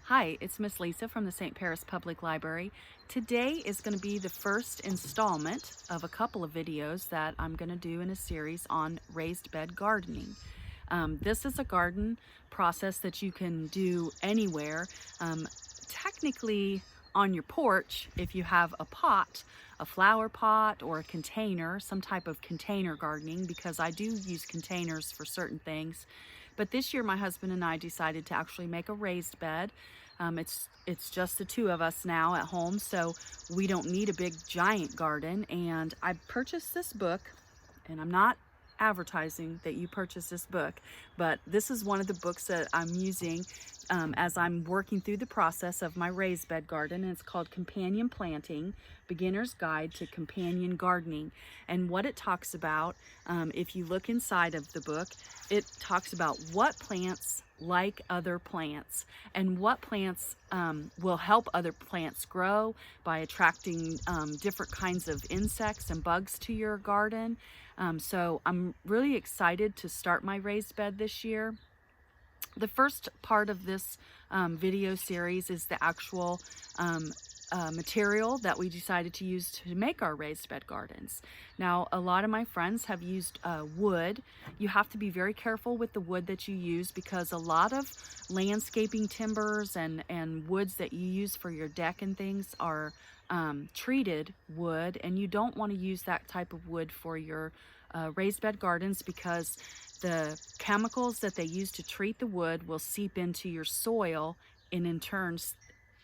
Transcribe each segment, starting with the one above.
Hi, it's Miss Lisa from the St. Paris Public Library. Today is going to be the first installment of a couple of videos that I'm going to do in a series on raised bed gardening. This is a garden process that you can do anywhere. Technically on your porch, if you have a pot, a flower pot or a container, some type of container gardening, because I do use containers for certain things. But this year my husband and I decided to actually make a raised bed. It's just the two of us now at home, so we don't need a big giant garden. And I purchased this book, and I'm not advertising that you purchase this book, but this is one of the books that I'm using as I'm working through the process of my raised bed garden, and it's called Companion Planting, Beginner's Guide to Companion Gardening. And what it talks about, if you look inside of the book, it talks about what plants like other plants and what plants will help other plants grow by attracting different kinds of insects and bugs to your garden. So I'm really excited to start my raised bed this year. The first part of this video series is the actual material that we decided to use to make our raised bed gardens. Now, a lot of my friends have used wood. You have to be very careful with the wood that you use, because a lot of landscaping timbers and woods that you use for your deck and things are treated wood, and you don't want to use that type of wood for your raised bed gardens, because the chemicals that they use to treat the wood will seep into your soil, and in turn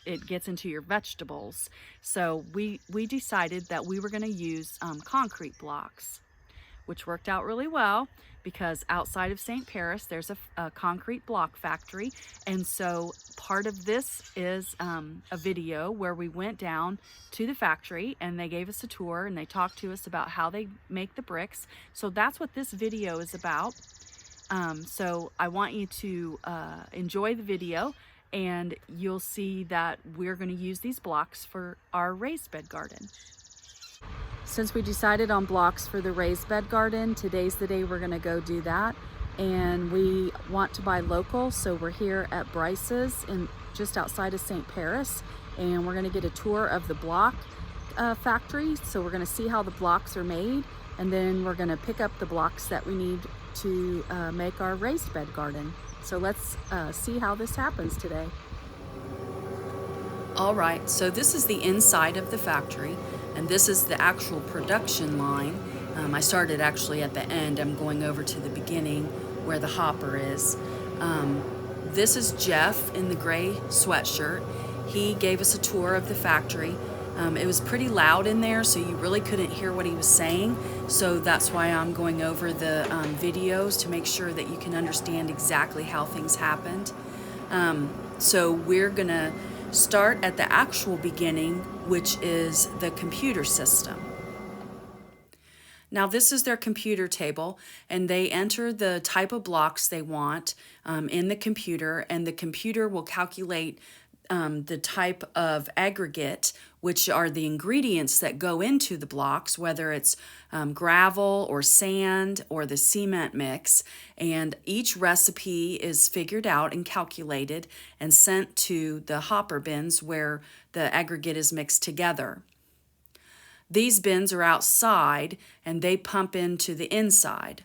it gets into your vegetables. So we decided that we were going to use concrete blocks, which worked out really well, because outside of St. Paris there's a concrete block factory. And so part of this is a video where we went down to the factory and they gave us a tour and they talked to us about how they make the bricks. So that's what this video is about. So I want you to enjoy the video, and you'll see that we're going to use these blocks for our raised bed garden. Since we decided on blocks for the raised bed garden, today's the day we're going to go do that. And we want to buy local, so we're here at Bryce's just outside of St. Paris, and we're going to get a tour of the block factory. So we're going to see how the blocks are made, and then we're going to pick up the blocks that we need to make our raised bed garden. So let's see how this happens today. All right, so this is the inside of the factory, and this is the actual production line. I started actually at the end. I'm going over to the beginning where the hopper is. This is Jeff in the gray sweatshirt. He gave us a tour of the factory. It was pretty loud in there, so you really couldn't hear what he was saying. So that's why I'm going over the videos to make sure that you can understand exactly how things happened. So we're gonna start at the actual beginning, which is the computer system. Now this is their computer table, and they enter the type of blocks they want in the computer, and the computer will calculate the type of aggregate, which are the ingredients that go into the blocks, whether it's gravel or sand or the cement mix. And each recipe is figured out and calculated and sent to the hopper bins where the aggregate is mixed together. These bins are outside and they pump into the inside.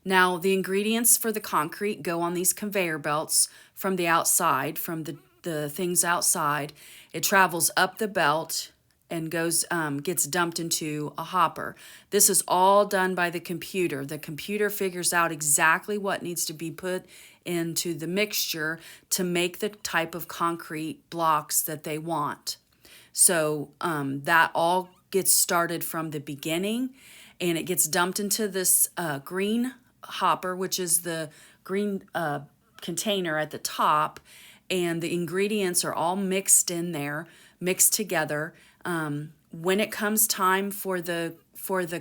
Now, the ingredients for the concrete go on these conveyor belts from the outside, from the things outside. It travels up the belt and gets dumped into a hopper. This is all done by the computer. The computer figures out exactly what needs to be put into the mixture to make the type of concrete blocks that they want. So that all gets started from the beginning, and it gets dumped into this green hopper, which is the green container at the top, and the ingredients are all mixed in there, mixed together. When it comes time for the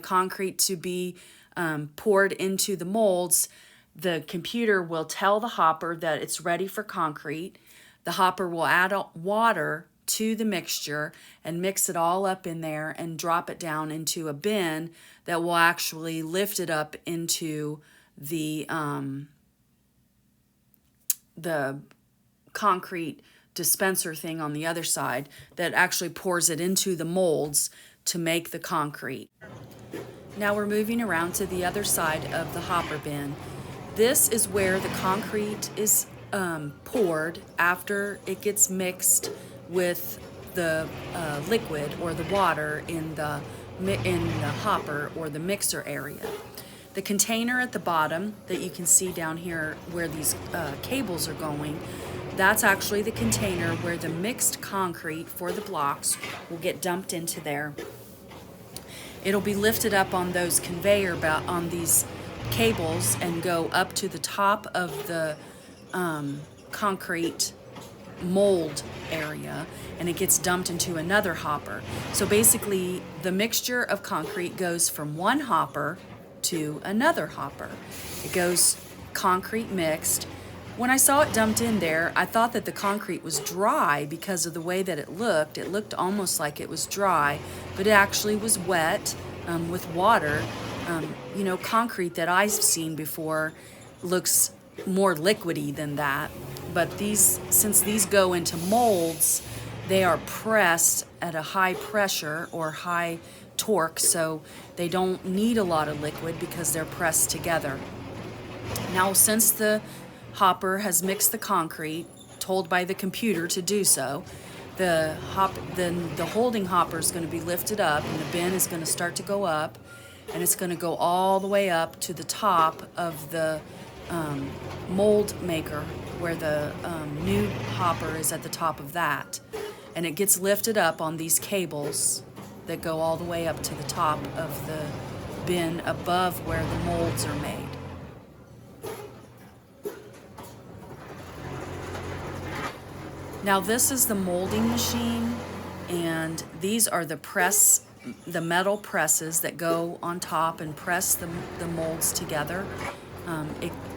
concrete to be poured into the molds, the computer will tell the hopper that it's ready for concrete. The hopper will add water to the mixture and mix it all up in there and drop it down into a bin that will actually lift it up into the concrete dispenser thing on the other side that actually pours it into the molds to make the concrete. Now we're moving around to the other side of the hopper bin. This is where the concrete is poured after it gets mixed with the liquid or the water in the hopper or the mixer area. The container at the bottom that you can see down here where these cables are going, that's actually the container where the mixed concrete for the blocks will get dumped into there. It'll be lifted up on those conveyor belt on these cables and go up to the top of the concrete mold area, and it gets dumped into another hopper. So basically the mixture of concrete goes from one hopper to another hopper. It goes concrete mixed. When I saw it dumped in there, I thought that the concrete was dry because of the way that it looked. It looked almost like it was dry, but it actually was wet with water. You know, concrete that I've seen before looks more liquidy than that. But these, since these go into molds, they are pressed at a high pressure or high torque, so they don't need a lot of liquid because they're pressed together. Now, since the hopper has mixed the concrete, told by the computer to do so, the holding hopper is going to be lifted up, and the bin is going to start to go up, and it's going to go all the way up to the top of the mold maker, where the new hopper is at the top of that, and it gets lifted up on these cables that go all the way up to the top of the bin above where the molds are made. Now this is the molding machine, and these are the metal presses that go on top and press the molds together.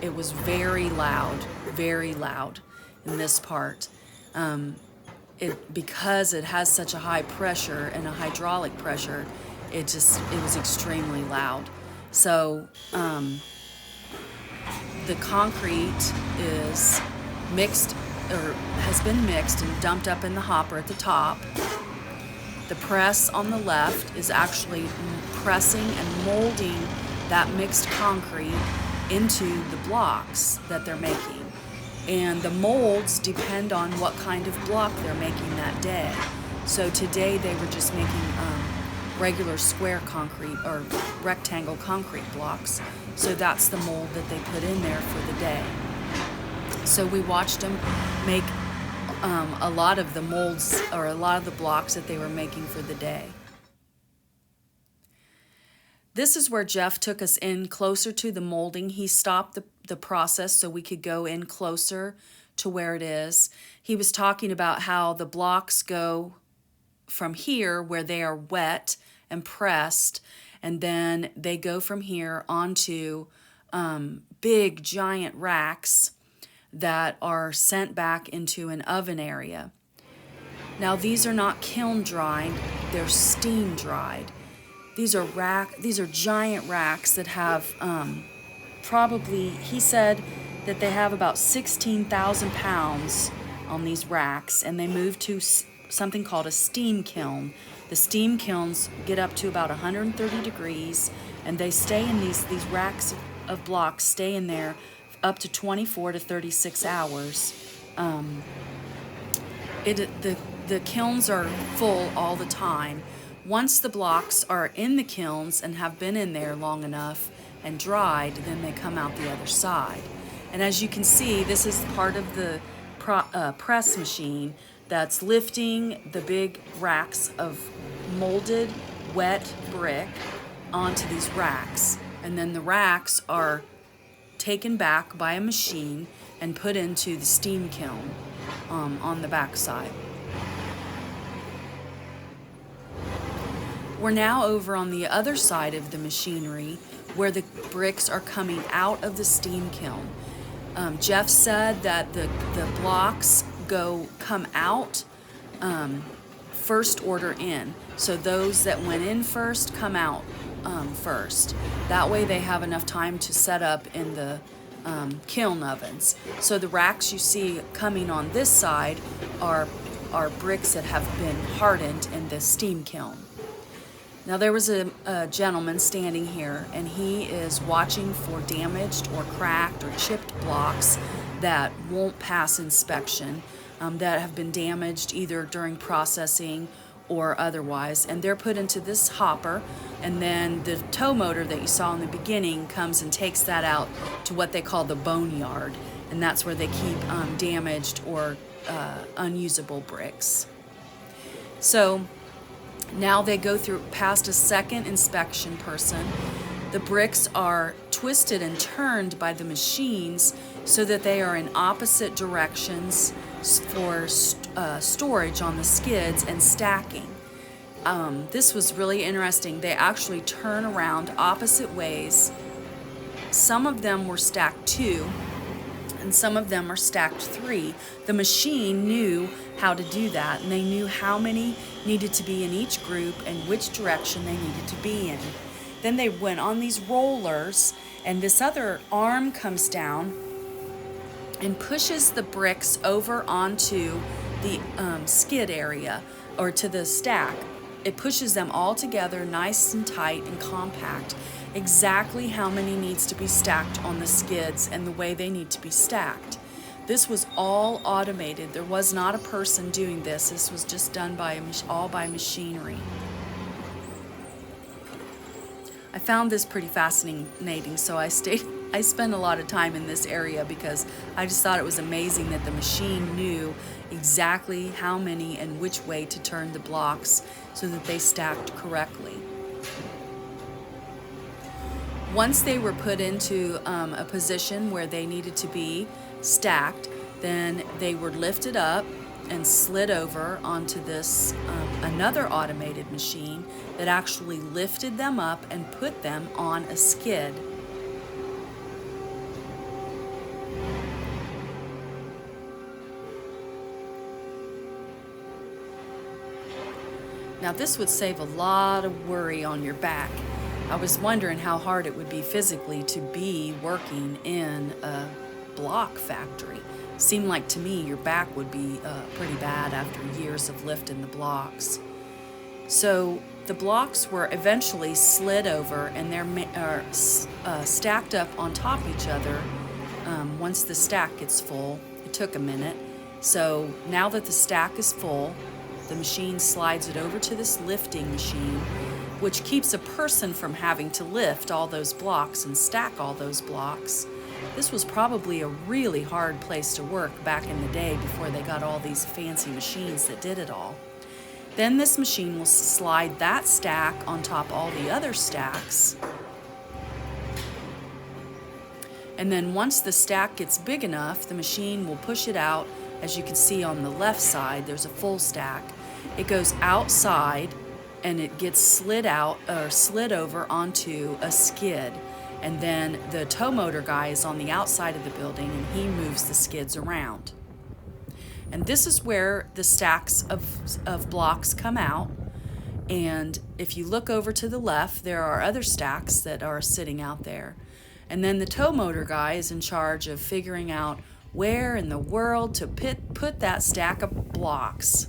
It was very loud in this part. Because it has such a high pressure and a hydraulic pressure, it was extremely loud. So the concrete is mixed, or has been mixed and dumped up in the hopper at the top. The press on the left is actually pressing and molding that mixed concrete into the blocks that they're making. And the molds depend on what kind of block they're making that day. So today they were just making regular square concrete or rectangle concrete blocks. So that's the mold that they put in there for the day. So we watched them make a lot of the molds, or a lot of the blocks that they were making for the day. This is where Jeff took us in closer to the molding. He stopped the process so we could go in closer to where it is. He was talking about how the blocks go from here where they are wet and pressed, and then they go from here onto big giant racks that are sent back into an oven area. Now these are not kiln dried, they're steam dried. These are giant racks that have probably, he said that they have about 16,000 pounds on these racks, and they move to something called a steam kiln. The steam kilns get up to about 130 degrees, and they stay in these racks of blocks stay in there up to 24 to 36 hours. The kilns are full all the time. Once the blocks are in the kilns and have been in there long enough and dried, then they come out the other side. And as you can see, this is part of the press machine that's lifting the big racks of molded wet brick onto these racks. And then the racks are taken back by a machine and put into the steam kiln on the back side. We're now over on the other side of the machinery where the bricks are coming out of the steam kiln. Jeff said that the blocks come out first order in. So those that went in first come out first. That way they have enough time to set up in the kiln ovens. So the racks you see coming on this side are bricks that have been hardened in the steam kiln. Now there was a gentleman standing here, and he is watching for damaged or cracked or chipped blocks that won't pass inspection, that have been damaged either during processing or otherwise, and they're put into this hopper, and then the tow motor that you saw in the beginning comes and takes that out to what they call the boneyard, and that's where they keep damaged or unusable bricks. So now they go through past a second inspection person. The bricks are twisted and turned by the machines so that they are in opposite directions for storage on the skids and stacking. This was really interesting. They actually turn around opposite ways. Some of them were stacked 2 and some of them are stacked 3. The machine knew how to do that, and they knew how many needed to be in each group and which direction they needed to be in. Then they went on these rollers, and this other arm comes down and pushes the bricks over onto the skid area, or to the stack. It pushes them all together nice and tight and compact, exactly how many needs to be stacked on the skids and the way they need to be stacked. This was all automated. There was not a person doing this. This was just done all by machinery. I found this pretty fascinating, so I spent a lot of time in this area because I just thought it was amazing that the machine knew exactly how many and which way to turn the blocks so that they stacked correctly. Once they were put into a position where they needed to be stacked, then they were lifted up and slid over onto this another automated machine that actually lifted them up and put them on a skid. Now this would save a lot of worry on your back. I was wondering how hard it would be physically to be working in a block factory. Seemed like to me your back would be pretty bad after years of lifting the blocks. So the blocks were eventually slid over, and they're stacked up on top of each other. Once the stack gets full, it took a minute. So now that the stack is full, the machine slides it over to this lifting machine, which keeps a person from having to lift all those blocks and stack all those blocks. This was probably a really hard place to work back in the day before they got all these fancy machines that did it all. Then this machine will slide that stack on top all the other stacks. And then once the stack gets big enough, the machine will push it out. As you can see on the left side, there's a full stack. It goes outside and it gets slid out or slid over onto a skid. And then the tow motor guy is on the outside of the building, and he moves the skids around. And this is where the stacks of blocks come out. And if you look over to the left, there are other stacks that are sitting out there. And then the tow motor guy is in charge of figuring out where in the world to put that stack of blocks.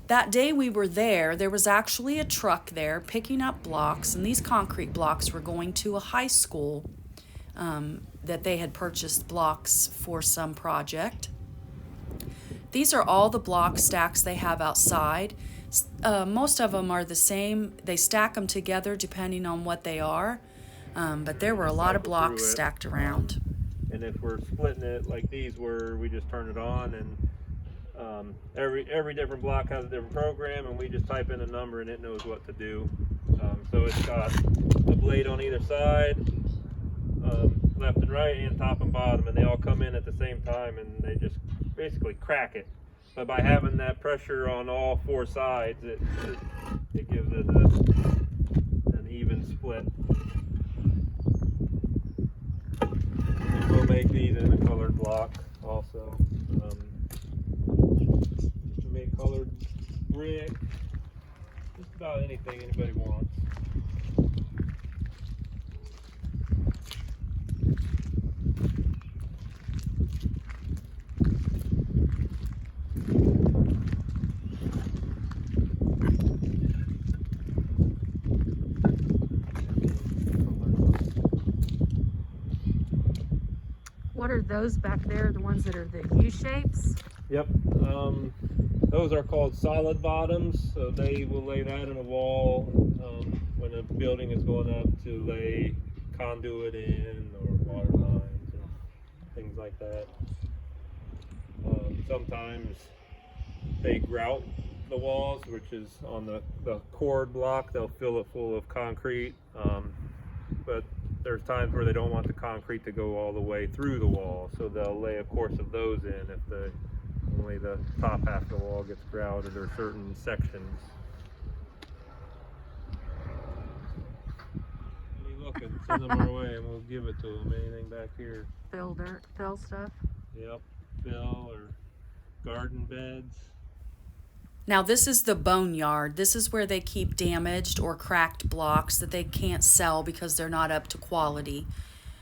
That day we were there was actually a truck there picking up blocks, and these concrete blocks were going to a high school that they had purchased blocks for some project. These are all the block stacks they have outside. Most of them are the same. They stack them together depending on what they are, but there were a lot of blocks stacked around. And if we're splitting it like these were, we just turn it on, and every different block has a different program, and we just type in a number and it knows what to do. So it's got a blade on either side, left and right, and top and bottom, and they all come in at the same time, and they just basically crack it. But by having that pressure on all 4 sides, it gives it an even split. And we'll make these in a colored block also. To make colored brick, just about anything anybody wants. What are those back there, the ones that are the U shapes? Yep. Those are called solid bottoms, so they will lay that in a wall when a building is going up to lay conduit in or water lines or things like that. Sometimes they grout the walls, which is on the cord block. They'll fill it full of concrete, but there's times where they don't want the concrete to go all the way through the wall, so they'll lay a course of those in if only the top half of the wall gets grouted or certain sections. Any looking, send them our way and we'll give it to them. Anything back here? Fill dirt, fill stuff. Yep, fill or garden beds. Now this is the boneyard. This is where they keep damaged or cracked blocks that they can't sell because they're not up to quality.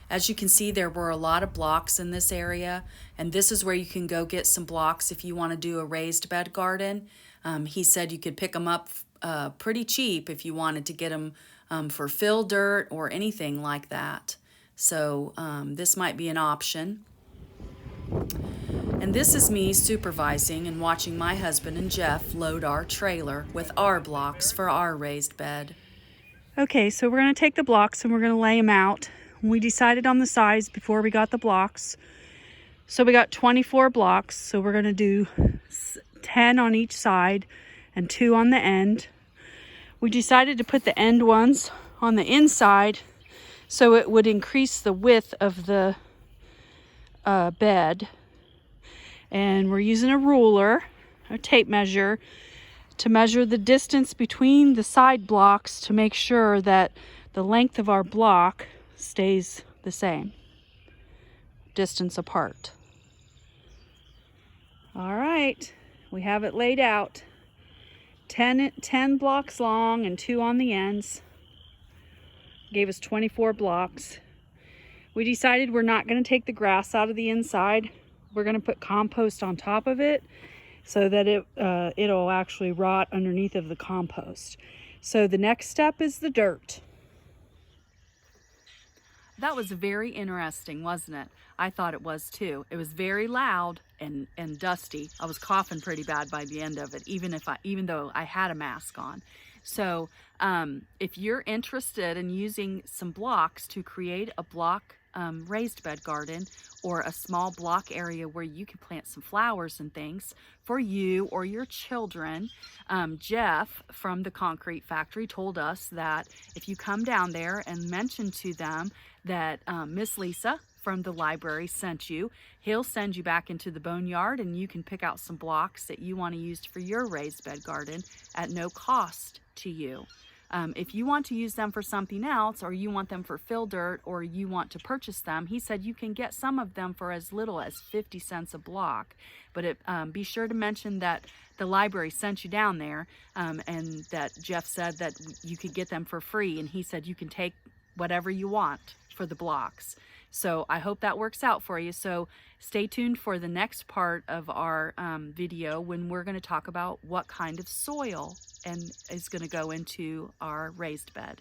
As you can see, there were a lot of blocks in this area, and this is where you can go get some blocks if you want to do a raised bed garden. He said you could pick them up pretty cheap if you wanted to get them for fill dirt or anything like that. So this might be an option. And this is me supervising and watching my husband and Jeff load our trailer with our blocks for our raised bed. Okay, so we're going to take the blocks and we're going to lay them out. We decided on the size before we got the blocks. So we got 24 blocks, so we're going to do 10 on each side and 2 on the end. We decided to put the end ones on the inside so it would increase the width of the bed. And we're using a ruler, a tape measure, to measure the distance between the side blocks to make sure that the length of our block stays the same distance apart. All right, we have it laid out. 10 blocks long and 2 on the ends. Gave us 24 blocks. We decided we're not going to take the grass out of the inside. We're going to put compost on top of it so that it'll actually rot underneath of the compost. So the next step is the dirt. That was very interesting, wasn't it? I thought it was too. It was very loud and dusty. I was coughing pretty bad by the end of it, even though I had a mask on. So if you're interested in using some blocks to create a block raised bed garden or a small block area where you can plant some flowers and things for you or your children, Jeff from the concrete factory told us that if you come down there and mention to them that Miss Lisa from the library sent you, he'll send you back into the boneyard and you can pick out some blocks that you want to use for your raised bed garden at no cost to you. If you want to use them for something else, or you want them for fill dirt, or you want to purchase them, he said you can get some of them for as little as 50 cents a block. But be sure to mention that the library sent you down there, and that Jeff said that you could get them for free, and he said you can take whatever you want for the blocks. So I hope that works out for you. So stay tuned for the next part of our video when we're going to talk about what kind of soil is going to go into our raised bed.